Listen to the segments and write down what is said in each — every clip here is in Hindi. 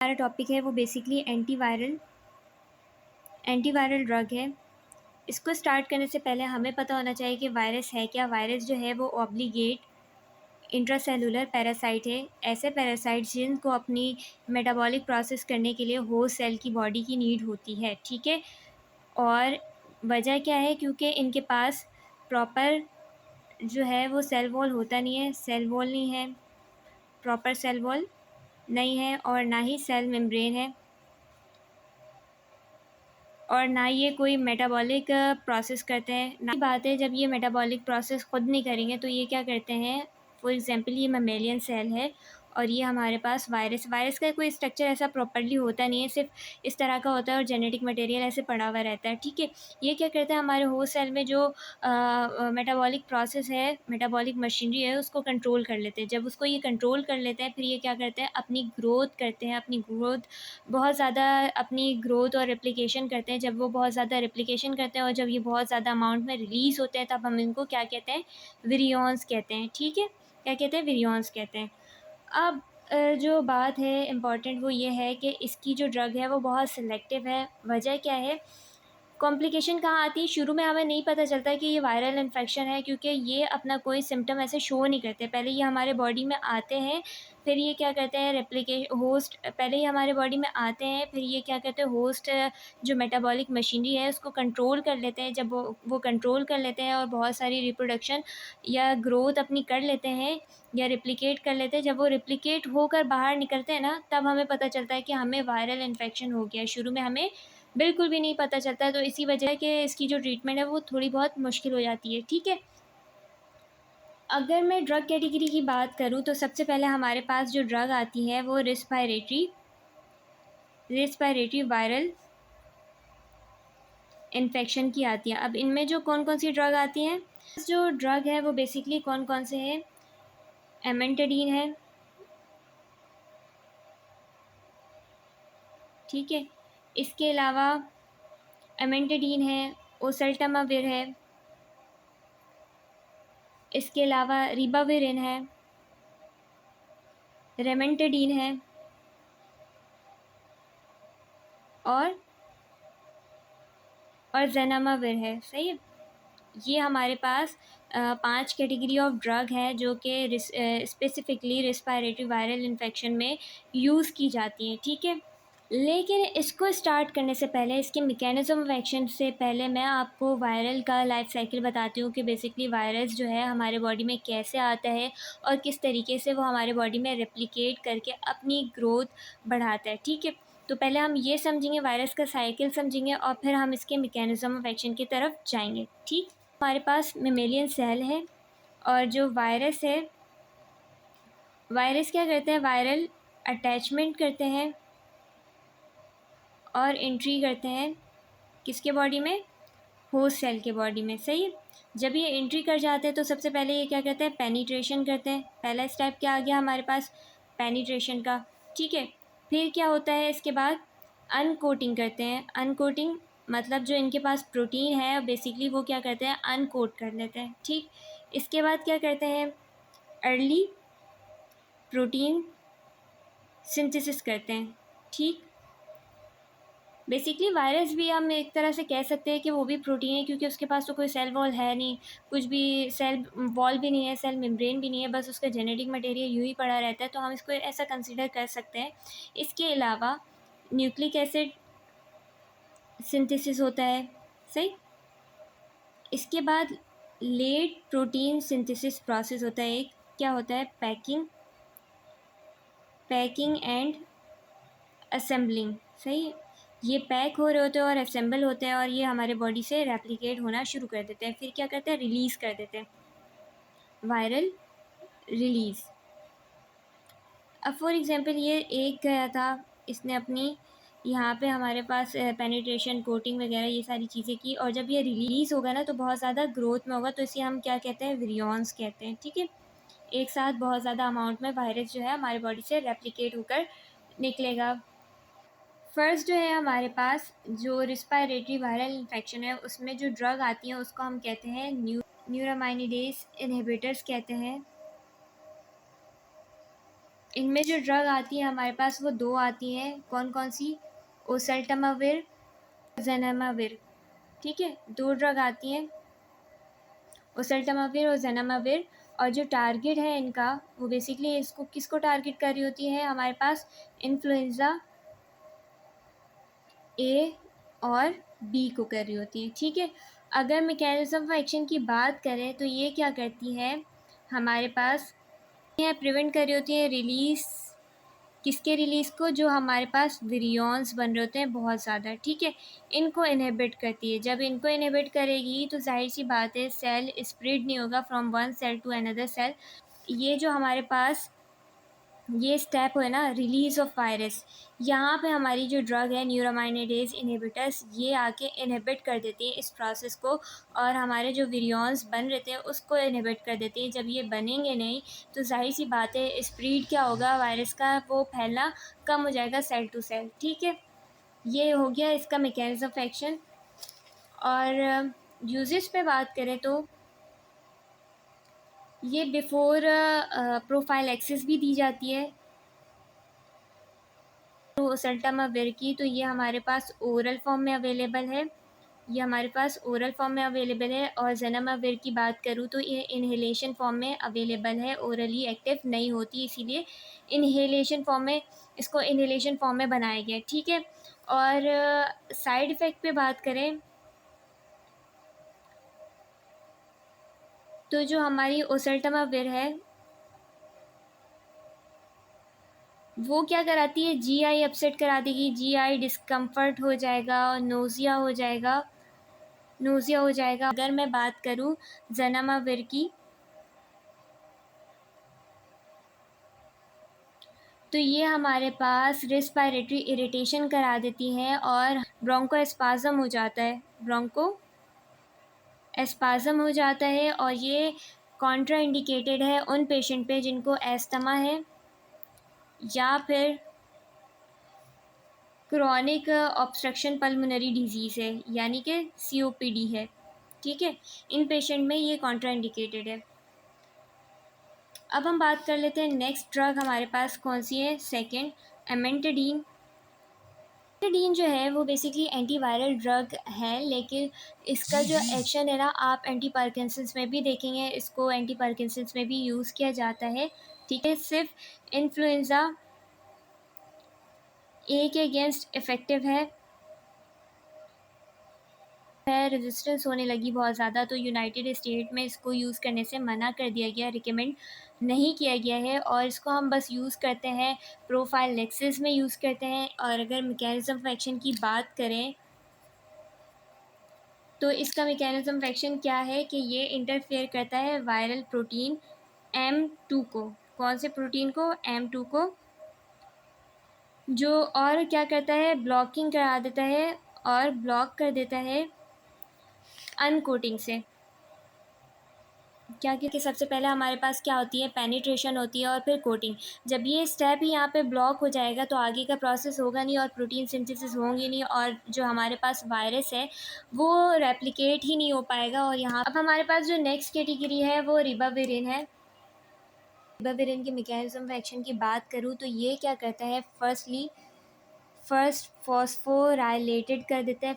हमारा टॉपिक है वो बेसिकली एंटीवायरल ड्रग है। इसको स्टार्ट करने से पहले हमें पता होना चाहिए कि वायरस है क्या। वायरस जो है वो ऑब्लिगेट इंट्रासेलुलर पैरासाइट है। ऐसे पैरासाइट्स जिनको अपनी मेटाबॉलिक प्रोसेस करने के लिए होस्ट सेल की बॉडी की नीड होती है, ठीक है। और वजह क्या है, क्योंकि इनके पास प्रॉपर जो है वो सेल वॉल होता नहीं है, सेल वॉल नहीं है, प्रॉपर सेल वॉल नहीं है, और ना ही सेल मेम्ब्रेन है, और ना ये कोई मेटाबॉलिक प्रोसेस करते हैं। ना ही बात है, जब ये मेटाबॉलिक प्रोसेस खुद नहीं करेंगे तो ये क्या करते हैं। फॉर एग्जांपल ये मेमेलियन सेल है और ये हमारे पास वायरस का कोई स्ट्रक्चर ऐसा प्रॉपर्ली होता नहीं है, सिर्फ इस तरह का होता है और जेनेटिक मटेरियल ऐसे पड़ा हुआ रहता है, ठीक है। ये क्या करते हैं, हमारे होस्ट सेल में जो मेटाबॉलिक प्रोसेस है, मेटाबॉलिक मशीनरी है, उसको कंट्रोल कर लेते हैं। जब उसको ये कंट्रोल कर लेते हैं, फिर ये क्या करते हैं, अपनी ग्रोथ करते हैं, बहुत ज़्यादा अपनी ग्रोथ और रेप्लिकेशन करते हैं। जब वो बहुत ज़्यादा रेप्लिकेशन करते हैं और जब ये बहुत ज़्यादा अमाउंट में रिलीज़ होते हैं, तब हम इनको क्या कहते हैं, विरियॉन्स कहते हैं, ठीक है। क्या कहते हैं, विरियॉन्स कहते हैं। अब जो बात है इम्पॉर्टेंट वो ये है कि इसकी जो ड्रग है वो बहुत सिलेक्टिव है। वजह क्या है, कॉम्प्लिकेशन कहाँ आती है, शुरू में हमें नहीं पता चलता कि ये वायरल इन्फेक्शन है, क्योंकि ये अपना कोई सिम्टम ऐसे शो नहीं करते। पहले ये हमारे बॉडी में आते हैं, फिर ये क्या करते हैं, पहले ये हमारे बॉडी में आते हैं, फिर ये क्या करते हैं, होस्ट जो मेटाबॉलिक मशीनरी है उसको कंट्रोल कर लेते हैं। जब वो कंट्रोल कर लेते हैं और बहुत सारी रिप्रोडक्शन या ग्रोथ अपनी कर लेते हैं या रिप्लिकेट कर लेते हैं, जब वो रिप्लिकेट होकर बाहर निकलते हैं ना, तब हमें पता चलता है कि हमें वायरल इन्फेक्शन हो गया है। शुरू में हमें बिल्कुल भी नहीं पता चलता है, तो इसी वजह कि इसकी जो ट्रीटमेंट है वो थोड़ी बहुत मुश्किल हो जाती है, ठीक है। अगर मैं ड्रग कैटेगरी की बात करूं तो सबसे पहले हमारे पास जो ड्रग आती है वो रिस्पायरेटरी वायरल इन्फेक्शन की आती है। अब इनमें जो कौन कौन सी ड्रग आती हैं, जो ड्रग है वो बेसिकली कौन कौन से हैं, एमेंटेडिन है, ठीक है। इसके अलावा एमेंटेडिन है, ओसेल्टामाविर है, इसके अलावा रिबाविरिन है, रेमेंटेडिन है, और ज़ेनामाविर है, सही है। ये हमारे पास 5 कैटेगरी ऑफ ड्रग है जो कि स्पेसिफिकली रिस्पायरेटरी वायरल इन्फेक्शन में यूज़ की जाती हैं, ठीक है। लेकिन इसको स्टार्ट करने से पहले, इसके मैकेनिज़्म ऑफ एक्शन से पहले, मैं आपको वायरल का लाइफ साइकिल बताती हूँ कि बेसिकली वायरस जो है हमारे बॉडी में कैसे आता है और किस तरीके से वो हमारे बॉडी में रेप्लिकेट करके अपनी ग्रोथ बढ़ाता है, ठीक है। तो पहले हम ये समझेंगे, वायरस का साइकिल समझेंगे, और फिर हम इसके मैकेनिज़्म ऑफ एक्शन की तरफ जाएंगे, ठीक। हमारे पास मेमेलियन सेल है, और जो वायरस है, वायरस क्या करते हैं, वायरल अटैचमेंट करते हैं और एंट्री करते हैं किसके बॉडी में, होस्ट सेल के बॉडी में, सही है। जब ये एंट्री कर जाते हैं तो सबसे पहले ये क्या करते हैं, पेनिट्रेशन करते हैं। पहला स्टेप क्या आ गया हमारे पास, पेनिट्रेशन का, ठीक है। फिर क्या होता है, इसके बाद अनकोटिंग करते हैं। अनकोटिंग मतलब जो इनके पास प्रोटीन है बेसिकली वो क्या करते हैं, अनकोट कर लेते हैं, ठीक। इसके बाद क्या करते हैं, अर्ली प्रोटीन सिंथेसिस करते हैं, ठीक। बेसिकली वायरस भी हम एक तरह से कह सकते हैं कि वो भी प्रोटीन है, क्योंकि उसके पास तो कोई सेल वॉल है नहीं, कुछ भी सेल वॉल भी नहीं है, सेल मेम्ब्रेन भी नहीं है, बस उसका जेनेटिक मटेरियल यूँ ही पड़ा रहता है, तो हम इसको ऐसा कंसिडर कर सकते हैं। इसके अलावा न्यूक्लिक एसिड सिंथेसिस होता है, सही। इसके बाद लेट प्रोटीन सिंथेसिस प्रोसेस होता है, एक क्या होता है, पैकिंग एंड असेंबलिंग, सही। ये पैक हो रहे होते हैं और असेंबल होते हैं, और ये हमारे बॉडी से रेप्लिकेट होना शुरू कर देते हैं। फिर क्या करते हैं, रिलीज़ कर देते हैं, वायरल रिलीज़। अब फॉर एग्जांपल ये एक गया था, इसने अपनी यहाँ पे हमारे पास पेनिट्रेशन, कोटिंग वगैरह ये सारी चीज़ें की, और जब ये रिलीज़ होगा ना तो बहुत ज़्यादा ग्रोथ में होगा, तो इसे हम क्या कहते हैं, विरियॉन्स कहते हैं, ठीक है। एक साथ बहुत ज़्यादा अमाउंट में वायरस जो है हमारे बॉडी से रेप्लिकेट होकर निकलेगा। फर्स्ट जो है हमारे पास जो रिस्पायरेटरी वायरल इन्फेक्शन है, उसमें जो ड्रग आती है उसको हम कहते हैं न्यूरामाइनिडेज इनहिबिटर्स कहते हैं। इनमें जो ड्रग आती है हमारे पास वो 2 आती हैं, कौन कौन सी? ओसेल्टामाविर, ज़नामाविर, ठीक है, 2 ड्रग आती हैं, ओसेल्टामाविर और ज़नामाविर। और जो टारगेट है इनका वो बेसिकली इसको किसको टारगेट कर रही होती है हमारे पास? इन्फ्लुएंज़ा ए और बी को कर रही होती है, ठीक है। अगर मैकेनिज्म ऑफ एक्शन की बात करें तो ये क्या करती है हमारे पास? ये प्रिवेंट कर रही होती है रिलीज़, किसके रिलीज़ को? जो हमारे पास विरियॉन्स बन रहे होते हैं बहुत ज़्यादा, ठीक है, इनको इनहिबिट करती है। जब इनको इनहिबिट करेगी तो जाहिर सी बात है सेल स्प्रेड नहीं होगा from one cell to another cell. ये जो हमारे पास ये स्टेप है ना रिलीज़ ऑफ वायरस, यहाँ पे हमारी जो ड्रग है न्यूरोमाइनेडेज इनहिबिटर्स ये आके इनहिबिट कर देती है इस प्रोसेस को, और हमारे जो विरियॉन्स बन रहे थे उसको इनहिबिट कर देती है। जब ये बनेंगे नहीं तो जाहिर सी बात है स्प्रेड क्या होगा वायरस का, वो फैलना कम हो जाएगा सेल टू सेल, ठीक है। ये हो गया इसका मैकेनिज्म ऑफ एक्शन। और यूजेस पे बात करें तो ये बिफोर प्रोफाइलैक्सिस भी दी जाती है तो ओसेल्टामाविर की, तो ये हमारे पास ओरल फॉर्म में अवेलेबल है, ये हमारे पास ओरल फॉर्म में अवेलेबल है। और ज़नामाविर की बात करूँ तो ये इन्हेलेशन फॉर्म में अवेलेबल है, ओरली एक्टिव नहीं होती, इसीलिए इन्हेलेशन फॉर्म में इसको इन्हेलेशन फॉर्म में बनाया गया, ठीक है। और साइड इफ़ेक्ट पे बात करें तो जो हमारी ओसेल्टामाविर है वो क्या कराती है? जीआई अपसेट करा देगी, जीआई डिस्कम्फर्ट हो जाएगा, नोज़िया हो जाएगा, नोज़िया हो जाएगा। अगर मैं बात करूँ ज़नामाविर की तो ये हमारे पास रेस्पिरेटरी इरिटेशन करा देती हैं और ब्रोंकोस्पाज़म हो जाता है, ब्रोंको एस्पाज़म हो जाता है। और ये कॉन्ट्रा इंडिकेटेड है उन पेशेंट पे जिनको एस्थमा है या फिर क्रॉनिक ऑब्स्ट्रक्शन पल्मोनरी डिजीज़ है, यानी कि सीओपीडी है, ठीक है। इन पेशेंट में ये कॉन्ट्रा इंडिकेटेड है। अब हम बात कर लेते हैं नेक्स्ट ड्रग हमारे पास कौन सी है? सेकेंड, एमेंटाडीन। एमेंटाडीन जो है वो बेसिकली एंटीवायरल ड्रग है, लेकिन इसका जो एक्शन है ना आप एंटी पार्किंसंस में भी देखेंगे, इसको एंटी पार्किंसंस में भी यूज़ किया जाता है, ठीक है। सिर्फ इन्फ्लुएंज़ा ए के अगेंस्ट इफ़ेक्टिव है, रेजिस्टेंस होने लगी बहुत ज़्यादा तो यूनाइटेड स्टेट में इसको यूज़ करने से मना कर दिया गया, रिकमेंड नहीं किया गया है। और इसको हम बस यूज़ करते हैं प्रोफाइलैक्सिस में यूज़ करते हैं। और अगर मैकेनिज्म ऑफ एक्शन की बात करें तो इसका मैकेनिज्म ऑफ एक्शन क्या है कि ये इंटरफेयर करता है वायरल प्रोटीन M2 को। कौन से प्रोटीन को? M2 को, जो और क्या करता है? ब्लॉकिंग करा देता है और ब्लॉक कर देता है अनकोटिंग से। क्या कि सबसे पहले हमारे पास क्या होती है? पेनिट्रेशन होती है और फिर कोटिंग। जब ये स्टेप ही यहाँ पे ब्लॉक हो जाएगा तो आगे का प्रोसेस होगा नहीं और प्रोटीन सिंथेसिस होंगे नहीं, और जो हमारे पास वायरस है वो रेप्लिकेट ही नहीं हो पाएगा। और यहाँ अब हमारे पास जो नेक्स्ट कैटेगरी है वो रिबाविरिन है। रिबाविरिन के मैकेनिज्म ऑफ एक्शन की बात करूँ तो ये क्या करता है? फर्स्ट फॉस्फोराइलेटेड कर देता है,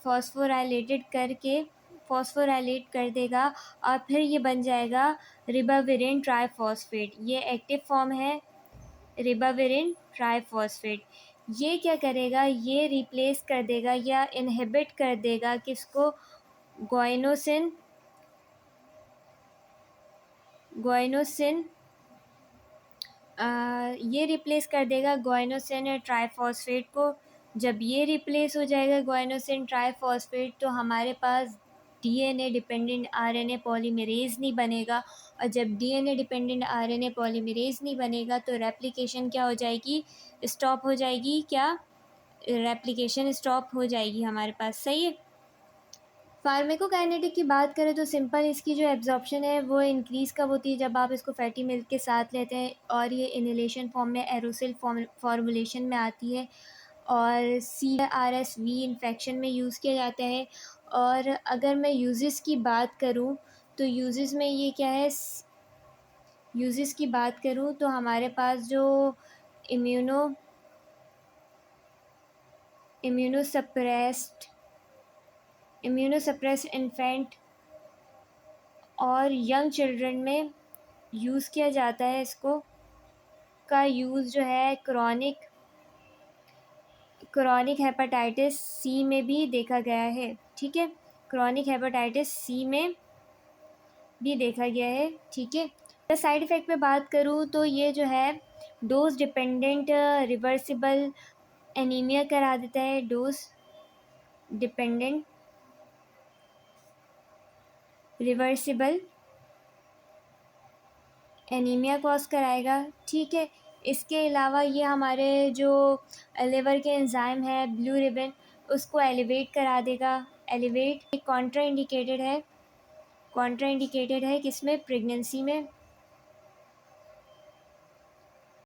फॉस्फोराइलेटेड करके फॉस्फोराइलेट कर देगा और फिर ये बन जाएगा रिबाविरिन ट्राइफॉस्फेट। ये एक्टिव फॉर्म है रिबाविरिन ट्राइफॉस्फेट। ये क्या करेगा? ये रिप्लेस कर देगा या इनहिबिट कर देगा किसको? ग्वाइनोसिन ग्वाइनोसिन ये रिप्लेस कर देगा ग्वाइनोसिन ट्राइफॉस्फेट को। जब ये रिप्लेस हो जाएगा ग्वाइनोसिन ट्राइफॉस्फेट तो हमारे पास डीएनए डिपेंडेंट आरएनए पॉलीमरेज नहीं बनेगा। और जब डीएनए डिपेंडेंट आरएनए पॉलीमरेज नहीं बनेगा तो रेप्लिकेशन क्या हो जाएगी? स्टॉप हो जाएगी। क्या? रेप्लिकेशन स्टॉप हो जाएगी हमारे पास, सही है। फार्माकोकाइनेटिक की बात करें तो सिंपल इसकी जो एब्जॉर्प्शन है वो इंक्रीज़ कब होती है? जब आप इसको फैटी मिल्क के साथ लेते हैं और ये इनहेलेशन फॉर्म में एरोसिल फॉर्मुलेशन में आती है और CRSV इन्फेक्शन में यूज़ किया जाता है। और अगर मैं यूजेस की बात करूँ तो यूजेस में ये क्या है? यूजेस की बात करूँ तो हमारे पास जो इम्यूनो इम्यूनोसप्रेस्ड इम्यूनोसप्रेस्ड इन्फेंट और यंग चिल्ड्रन में यूज़ किया जाता है। इसको का यूज़ जो है क्रॉनिक हेपेटाइटिस सी में भी देखा गया है। ठीक है, क्रॉनिक हेपेटाइटिस सी में भी देखा गया है। ठीक है, तो साइड इफ़ेक्ट पे बात करूँ तो ये जो है डोज डिपेंडेंट रिवर्सिबल एनीमिया करा देता है। Dose dependent reversible anaemia cause कराएगा। ठीक है, इसके अलावा ये हमारे जो लिवर के एंजाइम है ब्लू रिबन उसको एलिवेट करा देगा। एलिवेट कॉन्ट्रा इंडिकेटेड है किसमें, प्रेगनेंसी में।